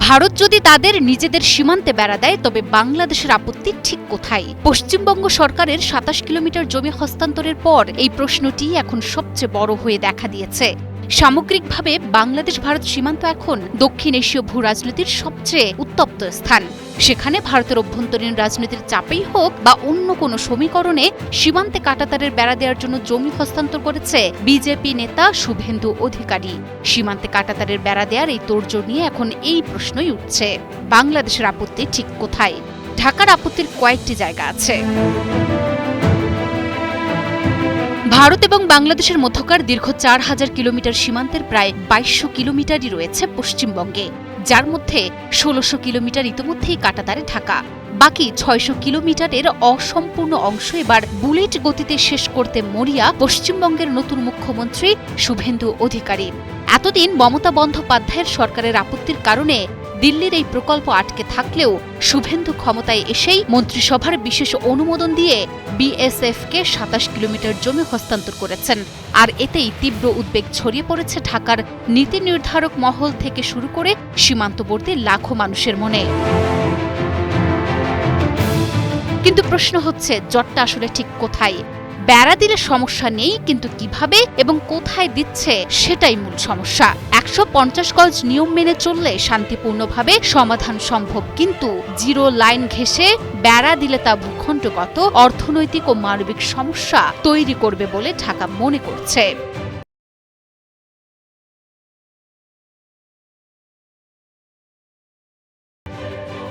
ভারত যদি তাদের নিজেদের সীমান্তে বেড়া দেয় তবে বাংলাদেশের আপত্তি ঠিক কোথায়? পশ্চিমবঙ্গ সরকারের ২৭ কিলোমিটার জমি হস্তান্তরের পর এই প্রশ্নটি এখন সবচেয়ে বড় হয়ে দেখা দিয়েছে। সামগ্রিকভাবে বাংলাদেশ ভারত সীমান্ত এখন দক্ষিণ এশীয় ভূ রাজনীতির সবচেয়ে উত্তপ্ত স্থান। সেখানে ভারতের অভ্যন্তরীণ রাজনীতির চাপেই হোক বা অন্য কোনো সমীকরণে সীমান্তে কাঁটাতারের বেড়া দেওয়ার জন্য জমি হস্তান্তর করেছে বিজেপি নেতা শুভেন্দু অধিকারী। সীমান্তে কাঁটাতারের বেড়া দেওয়ার এই তোড়জোড় নিয়ে এখন এই প্রশ্নই উঠছে, বাংলাদেশের আপত্তি ঠিক কোথায়? ঢাকার আপত্তির কয়েকটি জায়গা আছে। ভারত এবং বাংলাদেশের মধ্যকার দীর্ঘ ৪,০০০ কিলোমিটার সীমান্তের প্রায় ২২০০ কিলোমিটারই রয়েছে পশ্চিমবঙ্গে, যার মধ্যে ১৬০০ কিলোমিটার ইতিমধ্যেই কাঁটাতারে ঢাকা। বাকি ৬০০ কিলোমিটারের অসম্পূর্ণ অংশ এবার বুলেট গতিতে শেষ করতে মরিয়া পশ্চিমবঙ্গের নতুন মুখ্যমন্ত্রী শুভেন্দু অধিকারী। এতদিন মমতা বন্দ্যোপাধ্যায়ের সরকারের আপত্তির কারণে দিল্লির এই প্রকল্প আটকে থাকলেও শুভেন্দু ক্ষমতায় এসেই মন্ত্রিসভার বিশেষ অনুমোদন দিয়ে বিএসএফকে ২৭ কিলোমিটার জমি হস্তান্তর করেছেন। আর এতেই তীব্র উদ্বেগ ছড়িয়ে পড়েছে ঢাকার নীতি নির্ধারক মহল থেকে শুরু করে সীমান্তবর্তী লাখো মানুষের মনে। কিন্তু প্রশ্ন হচ্ছে, জটটা আসলে ঠিক কোথায়? বেড়া দিলে সমস্যা নেই, কিন্তু কিভাবে এবং কোথায় দিচ্ছে সেটাই মূল সমস্যা। ১৫০ গজ নিয়ম মেনে চললে শান্তিপূর্ণভাবে সমাধান সম্ভব, কিন্তু জিরো লাইন ঘেঁষে বেড়া দিলে তা ভূখণ্ডগত, অর্থনৈতিক ও মানবিক সমস্যা তৈরি করবে বলে ঢাকা মনে করছে।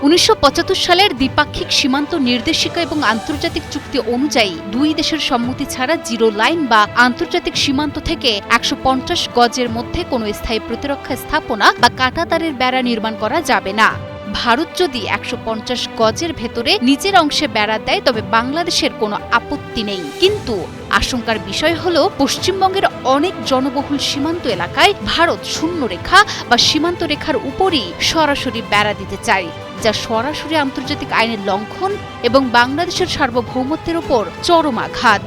১৯৭৫ সালের দ্বিপাক্ষিক সীমান্ত নির্দেশিকা এবং আন্তর্জাতিক চুক্তি অনুযায়ী দুই দেশের সম্মতি ছাড়া জিরো লাইন বা আন্তর্জাতিক সীমান্ত থেকে ১৫০ গজের মধ্যে কোনো স্থায়ী প্রতিরক্ষা স্থাপনা বা কাঁটাতারের বেড়া নির্মাণ করা যাবে না। ভারত যদি ১৫০ গজের ভেতরে নিজের অংশে বেড়া দেয় তবে বাংলাদেশের কোনো আপত্তি নেই, কিন্তু আশঙ্কার বিষয় হল পশ্চিমবঙ্গের অনেক জনবহুল সীমান্ত এলাকায় ভারত শূন্য রেখা বা সীমান্ত রেখার উপরই সরাসরি বেড়া দিতে চায়, যা সরাসরি আন্তর্জাতিক আইনের লঙ্ঘন এবং বাংলাদেশের সার্বভৌমত্বের উপর চরম আঘাত।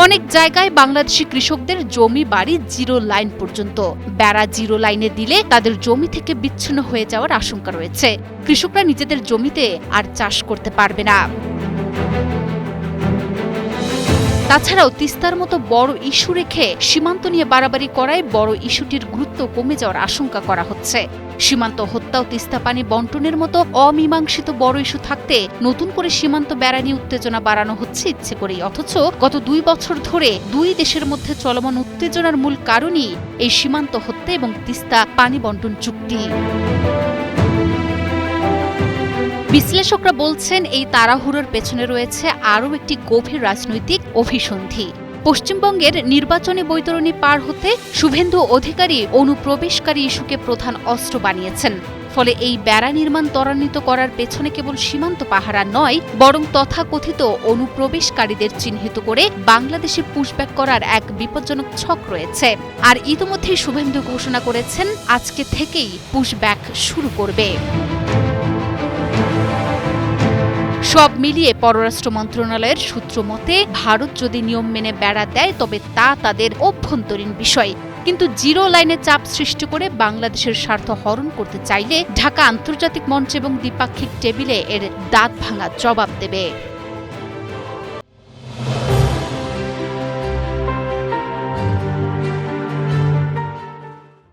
অনেক জায়গায় বাংলাদেশি কৃষকদের জমি বাড়ি জিরো লাইন পর্যন্ত। বেড়া জিরো লাইনে দিলে তাদের জমি থেকে বিচ্ছিন্ন হয়ে যাওয়ার আশঙ্কা রয়েছে। কৃষকরা নিজেদের জমিতে আর চাষ করতে পারবে না। তাছাড়াও তিস্তার মতো বড় ইস্যু রেখে সীমান্ত নিয়ে বাড়াবাড়ি করায় বড় ইস্যুটির গুরুত্ব কমে যাওয়ার আশঙ্কা করা হচ্ছে। সীমান্ত হত্যা ও তিস্তা পানি বন্টনের মতো অমীমাংসিত বড় ইস্যু থাকতে নতুন করে সীমান্ত বেড়া নিয়ে উত্তেজনা বাড়ানো হচ্ছে ইচ্ছে করেই, অথচ গত ২ বছর ধরে দুই দেশের মধ্যে চলমান উত্তেজনার মূল কারণই এই সীমান্ত হত্যা এবং তিস্তা পানি বন্টন চুক্তি। বিশ্লেষকরা বলছেন, এই তাড়াহুড়োর পেছনে রয়েছে আরও একটি গভীর রাজনৈতিক অভিসন্ধি। পশ্চিমবঙ্গের নির্বাচনী বৈতরণী পার হতে শুভেন্দু অধিকারী অনুপ্রবেশকারী ইস্যুকে প্রধান অস্ত্র বানিয়েছেন। ফলে এই বেড়া নির্মাণ ত্বরান্বিত করার পেছনে কেবল সীমান্ত পাহারা নয়, বরং তথাকথিত অনুপ্রবেশকারীদের চিহ্নিত করে বাংলাদেশে পুশব্যাক করার এক বিপজ্জনক ছক রয়েছে। আর ইতিমধ্যেই শুভেন্দু ঘোষণা করেছেন, আজকে থেকেই পুশব্যাক শুরু করবে। সব মিলিয়ে পররাষ্ট্র মন্ত্রণালয়ের সূত্র মতে, ভারত যদি নিয়ম মেনে বেড়া দেয় তবে তা তাদের অভ্যন্তরীণ বিষয়, কিন্তু জিরো লাইনে চাপ সৃষ্টি করে বাংলাদেশের স্বার্থ হরণ করতে চাইলে ঢাকা আন্তর্জাতিক মঞ্চ এবং দ্বিপাক্ষিক টেবিলে এর দাঁত ভাঙা জবাব দেবে।